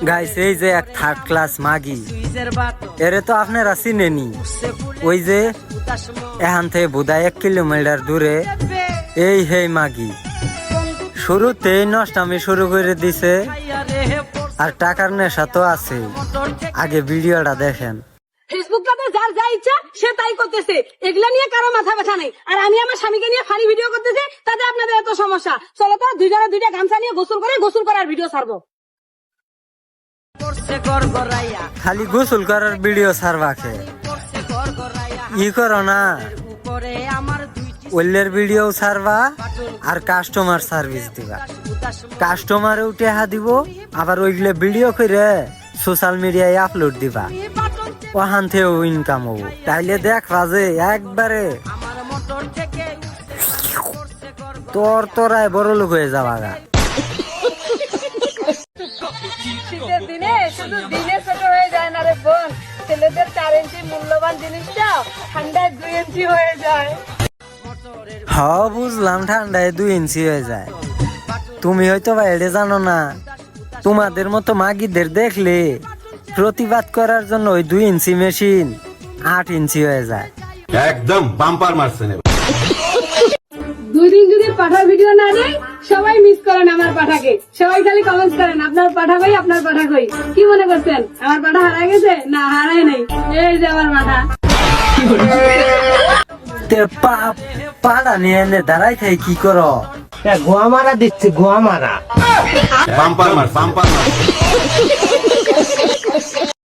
Guys এই যে এক থার্ড ক্লাস মাগি, এরে তো আপনারা চিনেনি। ওই যে এখান থেকে বোধহয় 1 কিলোমিটার দূরে এই হে মাগি শুরুতেই নষ্টামি শুরু করে দিছে, আর টাকার নেশা তো আছে। আগে ভিডিওটা দেখেন। ফেসবুকটাতে যার যা ইচ্ছা সে তাই করতেছে, এগুলা নিয়ে কারো মাথা ব্যথা নেই। আর আমি আমার স্বামীকে নিয়ে ফানি ভিডিও করতেছি, তাতে আপনাদের এত সমস্যা। চলো তো দুইটা গামছা নিয়ে গোসল করার ভিডিও ছাড়বো। খালি গোসল করার ভিডিও ছাড়বাকে ই করো না, ওইলের ভিডিও ছাড়বা আর কাস্টমার সার্ভিস দিবা। কাস্টমারে টেহা দিব, আবার ওইগুলো ভিডিও করে সোশ্যাল মিডিয়ায় আপলোড দিবা। ওখান থেকেও ইনকাম হবো। তাইলে দেখবা যে একবারে তোরায় বড় লোক হয়ে যাবা গা। শীতের দিনে শুধু দিনে ছোট হয়ে যায় না রে বোন, ছেলেদের 4 ইঞ্চি মূল্যবান জিনিসটা ঠান্ডায় 2 ইঞ্চি হয়ে যায়। বুঝলাম, ঠান্ডায় 2 ইঞ্চি হয়ে যায়। তুমি হয়তো বা এটা জানো না, তোমাদের মতো মাগিদের দেখলে প্রতিবাদ করার জন্য ওই 2 ইঞ্চি মেশিন 8 ইঞ্চি হয়ে যায়। একদম বাম্পার মারছেন। 2 দিন যদি পাঠা ভিডিও না দেয়, সবাই মিস করেন আমার পাঠাকে। সবাই খালি কমেন্ট করেন আপনার পাঠা কই, আপনার পাঠা কই। কি মনে করছেন আমার পাঠা হারায় গেছে? না, হারায় নাই। এই যে আমার পাঠা। পাড়া নিয়ে এনে দাঁড়াই থাই কি করো? গোয়া মারা দিচ্ছে, গোয়া মারা। বাম্পার মার।